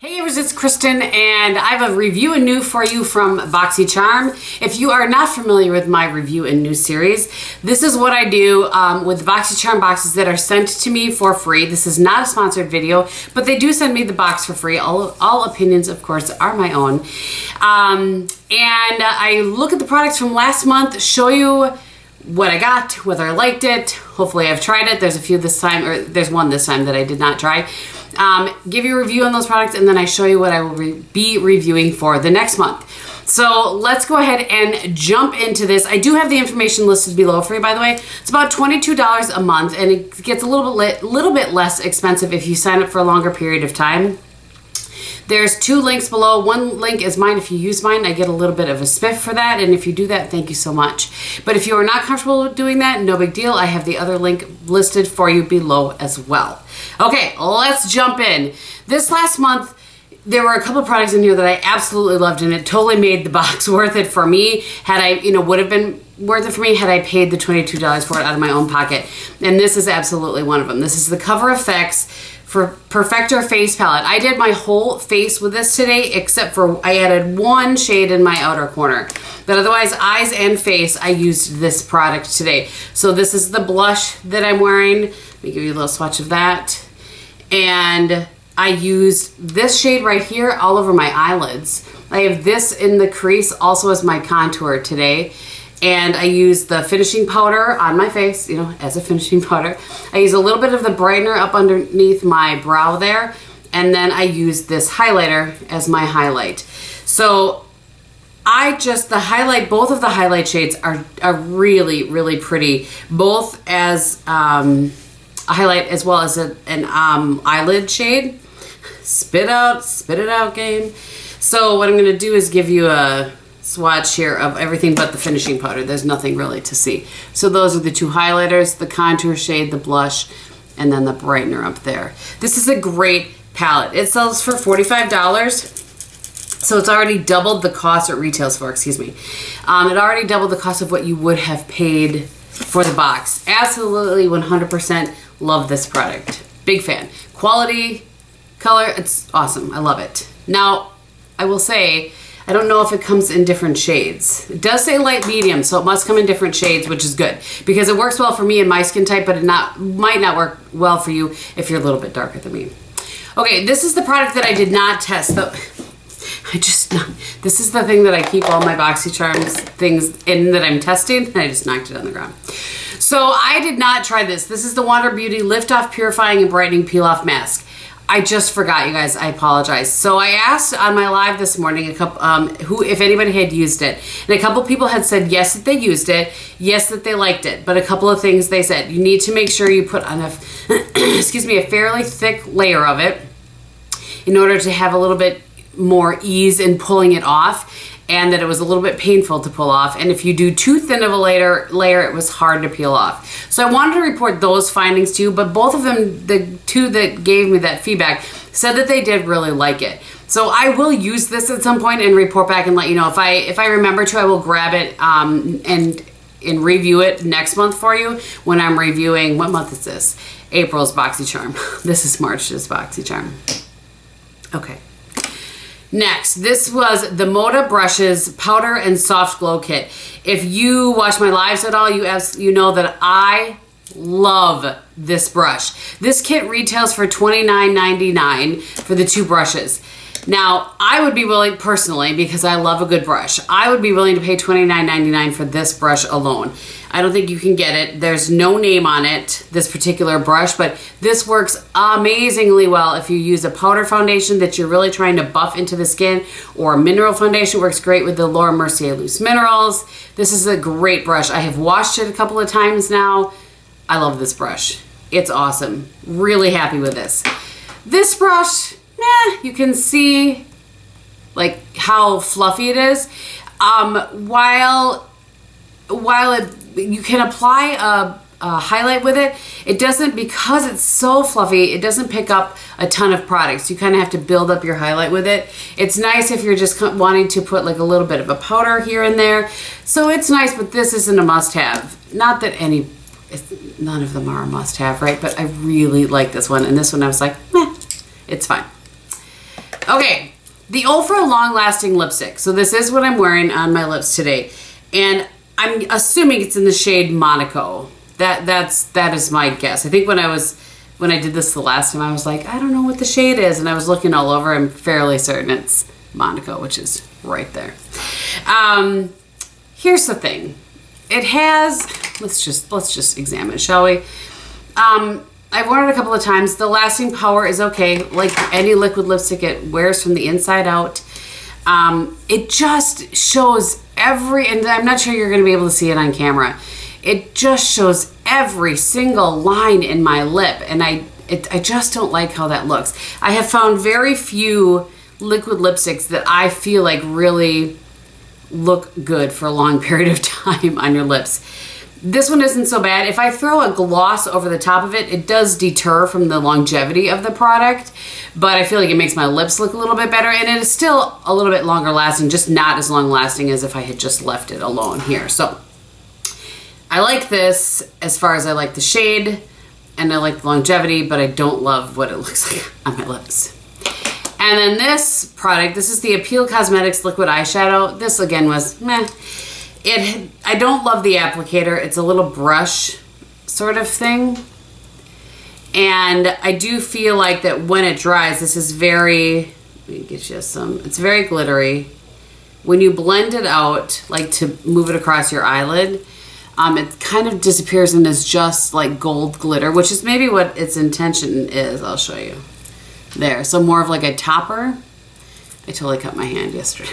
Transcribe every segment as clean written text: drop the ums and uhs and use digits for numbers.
Hey everyone, it's Kristin and I have a review and new for you from BoxyCharm. If you are not familiar with my review and new series, this is what I do with BoxyCharm boxes that are sent to me for free. This is not a sponsored video, but they do send me the box for free. All opinions, of course, are my own. And I look at the products from last month, show you what I got, whether I liked it. Hopefully I've tried it. There's a few this time, or there's one this time that I did not try. Give you a review on those products, and then I show you what I will be reviewing for the next month. So let's go ahead and jump into this. I do have the information listed below for you, by the way. It's about $22 a month, and it gets a little bit less expensive if you sign up for a longer period of time. There's two links below. One link is mine. If you use mine, I get a little bit of a spiff for that. And if you do that, thank you so much. But if you are not comfortable doing that, no big deal. I have the other link listed for you below as well. Okay, let's jump in. This last month, there were a couple of products in here that I absolutely loved, and it totally made the box worth it for me. Had I, would have been worth it for me had I paid the $22 for it out of my own pocket. And this is absolutely one of them. This is the Cover FX for Perfector Face Palette. I did my whole face with this today, except for I added one shade in my outer corner. But otherwise, eyes and face, I used this product today. So this is the blush that I'm wearing. Let me give you a little swatch of that. And I used this shade right here all over my eyelids. I have this in the crease also as my contour today. And I use the finishing powder on my face, as a finishing powder. I use a little bit of the brightener up underneath my brow there. And then I use this highlighter as my highlight. So both of the highlight shades are really, really pretty. Both as a highlight as well as an eyelid shade. Spit it out, game. So what I'm gonna do is give you a swatch here of everything but the finishing powder. There's nothing really to see. So those are the two highlighters, the contour shade, the blush, and then the brightener up there. This is a great palette. It sells for $45. So it's already doubled the cost, or it retails for, excuse me. It already doubled the cost of what you would have paid for the box. Absolutely 100% love this product. Big fan. Quality, color, it's awesome. I love it. Now, I will say, I don't know if it comes in different shades. It does say light medium, so it must come in different shades, which is good because it works well for me and my skin type, but it might not work well for you if you're a little bit darker than me. Okay, this is the product that I did not test. This is the thing that I keep all my BoxyCharm things in that I'm testing, and I just knocked it on the ground. So I did not try this. This is the Wander Beauty Lift Off Purifying and Brightening Peel Off Mask. I just forgot, you guys. I apologize. So I asked on my live this morning if anybody had used it, and a couple people had said yes that they used it, yes that they liked it, but a couple of things they said. You need to make sure you put on a fairly thick layer of it in order to have a little bit more ease in pulling it off, and that it was a little bit painful to pull off. And if you do too thin of a layer, it was hard to peel off. So I wanted to report those findings to you, but both of them, the two that gave me that feedback, said that they did really like it. So I will use this at some point and report back and let you know. If I remember to, I will grab it and review it next month for you when I'm reviewing, what month is this? April's BoxyCharm. This is March's BoxyCharm. Okay. Next, this was the Moda Brushes Powder and Soft Glow Kit. If you watch my lives at all, you know that I love this brush. This kit retails for $29.99 for the two brushes. Now, I would be willing, personally, because I love a good brush, I would be willing to pay $29.99 for this brush alone. I don't think you can get it. There's no name on it, this particular brush, but this works amazingly well if you use a powder foundation that you're really trying to buff into the skin, or a mineral foundation. Works great with the Laura Mercier Loose Minerals. This is a great brush. I have washed it a couple of times now. I love this brush. It's awesome. Really happy with this. This brush, you can see like how fluffy it is. While you can apply a highlight with it, it doesn't, because it's so fluffy, it doesn't pick up a ton of products. You kind of have to build up your highlight with it. It's nice if you're just wanting to put like a little bit of a powder here and there. So it's nice, but this isn't a must-have. Not that none of them are a must-have, right? But I really like this one, and this one I was like, meh, it's fine. Okay, the ultra long-lasting lipstick. So this is what I'm wearing on my lips today, and I'm assuming it's in the shade Monaco. That is my guess. I think when I did this the last time, I was like, I don't know what the shade is, and I was looking all over. I'm fairly certain it's Monaco, which is right there. Here's the thing. It has, let's just examine it, shall we? I've worn it a couple of times. The lasting power is okay. Like any liquid lipstick, it wears from the inside out. It just shows and I'm not sure you're gonna be able to see it on camera. It just shows every single line in my lip, and I just don't like how that looks. I have found very few liquid lipsticks that I feel like really look good for a long period of time on your lips. This one isn't so bad. If I throw a gloss over the top of it, it does deter from the longevity of the product, but I feel like it makes my lips look a little bit better, and it is still a little bit longer lasting, just not as long lasting as if I had just left it alone here. So I like this as far as I like the shade, and I like the longevity, but I don't love what it looks like on my lips. And then this product, this is the Appeal Cosmetics Liquid Eyeshadow. This again was meh. I don't love the applicator. It's a little brush sort of thing. And I do feel like that when it dries, this is very, let me get you some, it's very glittery. When you blend it out, like to move it across your eyelid, it kind of disappears and is just like gold glitter, which is maybe what its intention is. I'll show you. There, so more of like a topper. I totally cut my hand yesterday.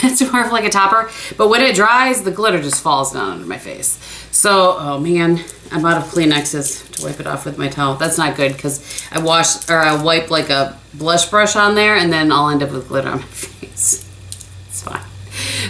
It's more of like a topper, but when it dries, the glitter just falls down onto my face. So, oh man, I'm out of Kleenexes to wipe it off with my towel. That's not good because I wipe like a blush brush on there, and then I'll end up with glitter on my face. It's fine.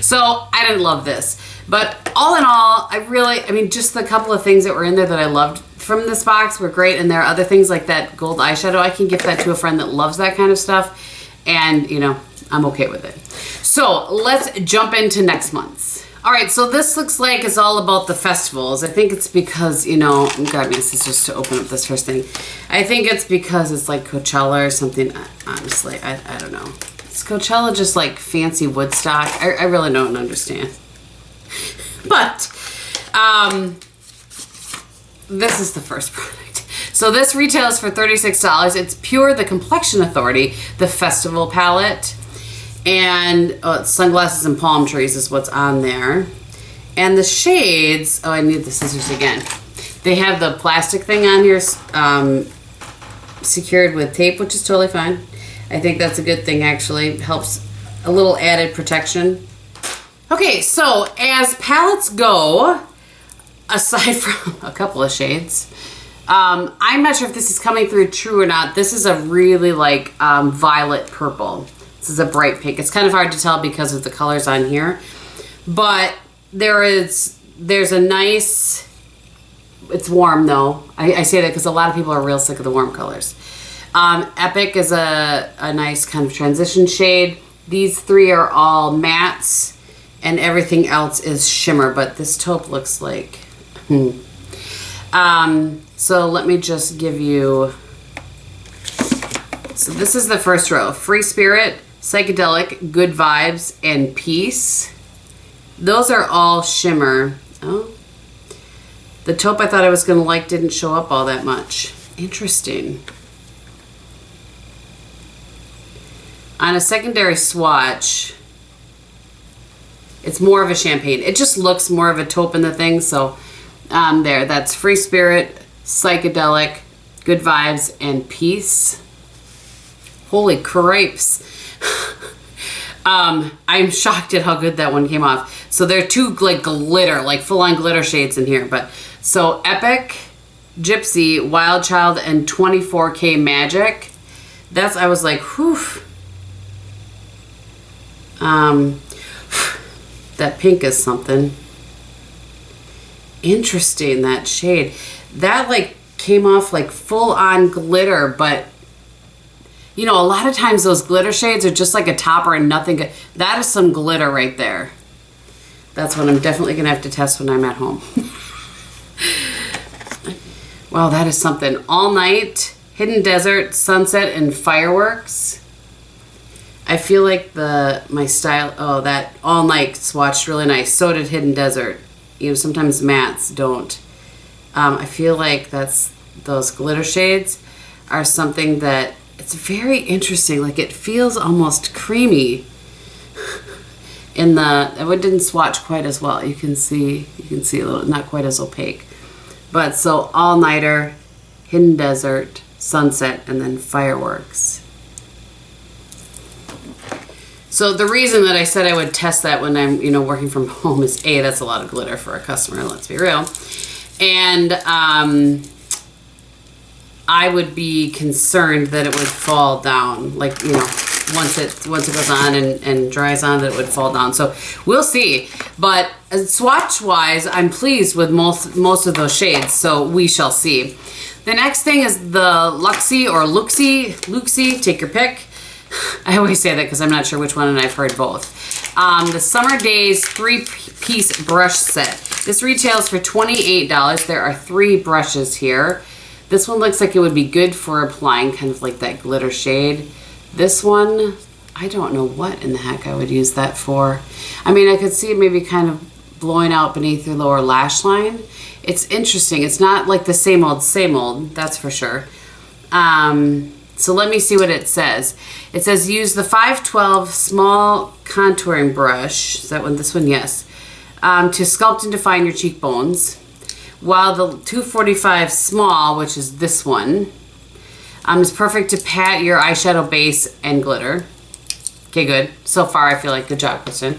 So I didn't love this, but all in all, I mean, just the couple of things that were in there that I loved from this box were great, and there are other things like that gold eyeshadow. I can gift that to a friend that loves that kind of stuff, and you know, I'm okay with it. So let's jump into next month's. All right, so this looks like it's all about the festivals. I think it's because, you know, I'm grabbing my scissors to open up this first thing. I think it's because it's like Coachella or something. Honestly, I don't know. Is Coachella just like fancy Woodstock? I really don't understand. But this is the first product. So this retails for $36. It's Pure, the Complexion Authority, the Festival palette. And it's Sunglasses and Palm Trees is what's on there. And the shades, oh, I need the scissors again. They have the plastic thing on here secured with tape, which is totally fine. I think that's a good thing, actually. Helps a little added protection. Okay, so as palettes go, aside from a couple of shades, I'm not sure if this is coming through true or not. This is a really like violet purple. This is a bright pink. It's kind of hard to tell because of the colors on here, but there's a nice, it's warm though. I say that because a lot of people are real sick of the warm colors. Epic is a nice kind of transition shade. These three are all mattes and everything else is shimmer, but this taupe looks like, so let me just give you, so this is the first row. Free Spirit, Psychedelic, Good Vibes, and Peace. Those are all shimmer. Oh, the taupe I thought I was gonna like didn't show up all that much. Interesting. On a secondary swatch, it's more of a champagne. It just looks more of a taupe in the thing, so there, that's Free Spirit, Psychedelic, Good Vibes, and Peace. Holy cripes. I'm shocked at how good that one came off. So there are two like glitter, like full-on glitter shades in here. But so Epic, Gypsy, Wild Child, and 24K Magic. That's, I was like, whew. That pink is something. Interesting, that shade. That like came off like full-on glitter, but you know, a lot of times those glitter shades are just like a topper and nothing good. That is some glitter right there. That's what I'm definitely gonna have to test when I'm at home. Wow, that is something. All Night, Hidden Desert, Sunset, and Fireworks. I feel like my style, oh, that All Night swatched really nice. So did Hidden Desert. You know, sometimes mattes don't. I feel like those glitter shades are something that, it's very interesting. Like it feels almost creamy. It didn't swatch quite as well. You can see a little, not quite as opaque. But so All Nighter, Hidden Desert, Sunset, and then Fireworks. So the reason that I said I would test that when I'm, you know, working from home is A, that's a lot of glitter for a customer, let's be real. And I would be concerned that it would fall down, like, you know, once it goes on and dries on, that it would fall down. So we'll see. But swatch wise, I'm pleased with most of those shades, so we shall see. The next thing is the Luxie or Luxie, take your pick. I always say that because I'm not sure which one, and I've heard both. The Summer Days 3-piece brush set. This retails for $28. There are 3 brushes here. This one looks like it would be good for applying kind of like that glitter shade. This one, I don't know what in the heck I would use that for. I mean, I could see it maybe kind of blowing out beneath your lower lash line. It's interesting. It's not like the same old, that's for sure. So let me see what it says. It says use the 512 small contouring brush. Is that one? This one? Yes. To sculpt and define your cheekbones. While the 245 small, which is this one, is perfect to pat your eyeshadow base and glitter. Okay, good. So far, I feel like good job, Kristin.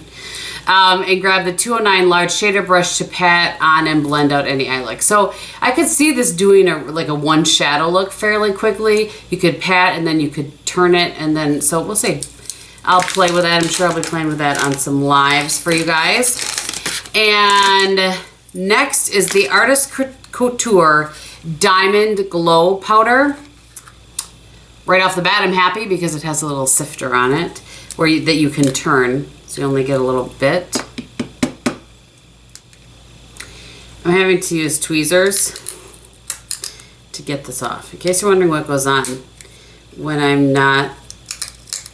And grab the 209 large shader brush to pat on and blend out any eye look. So I could see this doing like a one shadow look fairly quickly. You could pat and then you could turn it, and then, so we'll see. I'll play with that. I'm sure I'll be playing with that on some lives for you guys. And next is the Artist Couture Diamond Glow Powder. Right off the bat, I'm happy because it has a little sifter on it that you can turn. So you only get a little bit. I'm having to use tweezers to get this off. In case you're wondering what goes on when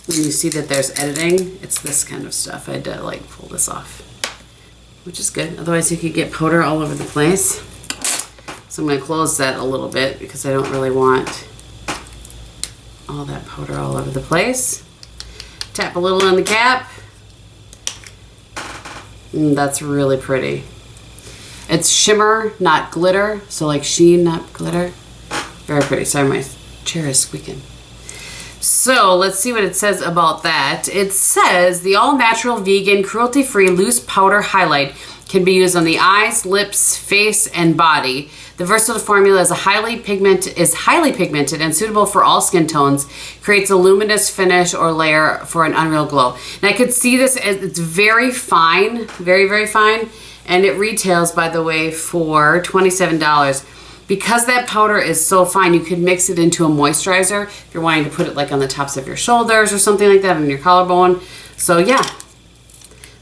you see that there's editing, it's this kind of stuff. I had to like pull this off, which is good. Otherwise you could get powder all over the place. So I'm gonna close that a little bit because I don't really want all that powder all over the place. Tap a little on the cap. That's really pretty. It's shimmer, not glitter. So like sheen, not glitter. Very pretty. Sorry, my chair is squeaking. So let's see what it says about that. It says the all-natural, vegan, cruelty-free loose powder highlight can be used on the eyes, lips, face, and body. The versatile formula is highly pigmented and suitable for all skin tones. Creates a luminous finish or layer for an unreal glow. And I could see this as it's very fine, very, very fine. And it retails, by the way, for $27. Because that powder is so fine, you could mix it into a moisturizer if you're wanting to put it like on the tops of your shoulders or something like that, on your collarbone. So yeah,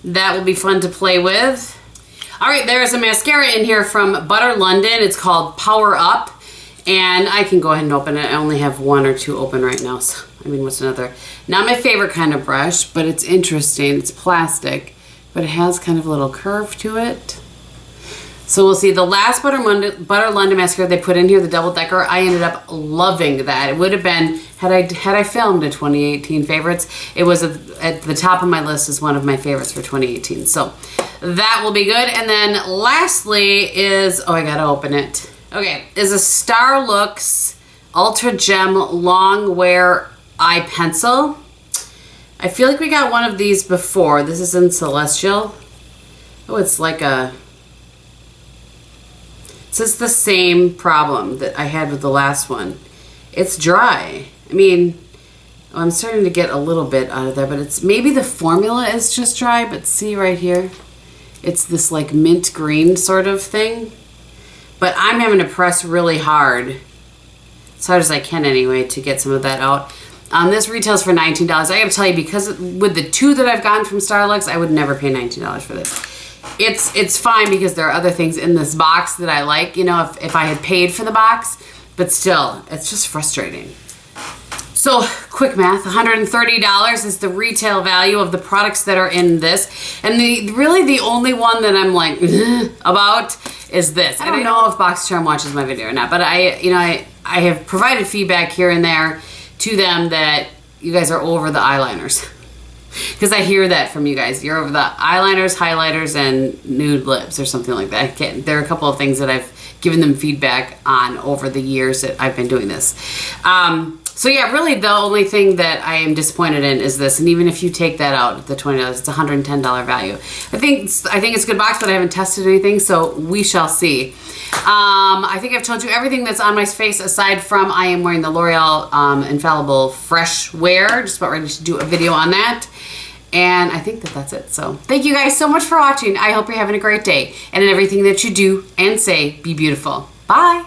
that will be fun to play with. All right, there's a mascara in here from Butter London. It's called Power Up, and I can go ahead and open it. I only have 1 or 2 open right now. So, I mean, what's another? Not my favorite kind of brush, but it's interesting. It's plastic, but it has kind of a little curve to it. So we'll see. The last Butter London mascara they put in here, the double decker, I ended up loving that. It would have been, had I filmed a 2018 favorites, it was at the top of my list as one of my favorites for 2018. So that will be good. And then lastly is, oh, I gotta open it. Okay, is a Starlooks Ultra Gem Long Wear Eye Pencil. I feel like we got one of these before. This is in Celestial. Oh, it's like a, this is the same problem that I had with the last one. It's dry. I mean, I'm starting to get a little bit out of there, but it's maybe the formula is just dry, but see right here? It's this like mint green sort of thing. But I'm having to press really hard, as hard as I can anyway, to get some of that out. This retails for $19. I gotta tell you, because with the 2 that I've gotten from Starlooks, I would never pay $19 for this. It's fine because there are other things in this box that I like, you know, if I had paid for the box, but still, it's just frustrating. So, quick math, $130 is the retail value of the products that are in this. And really the only one that I'm like, about is this. I don't know if BoxyCharm watches my video or not, but I have provided feedback here and there to them that you guys are over the eyeliners. Because I hear that from you guys. You're over the eyeliners, highlighters, and nude lips or something like that. There are a couple of things that I've given them feedback on over the years that I've been doing this. So yeah, really the only thing that I am disappointed in is this. And even if you take that out, the $20, it's $110 value. I think it's a good box, but I haven't tested anything, so we shall see. I think I've told you everything that's on my face aside from I am wearing the L'Oreal Infallible Fresh Wear. Just about ready to do a video on that. And I think that's it. So thank you guys so much for watching. I hope you're having a great day. And in everything that you do and say, be beautiful. Bye.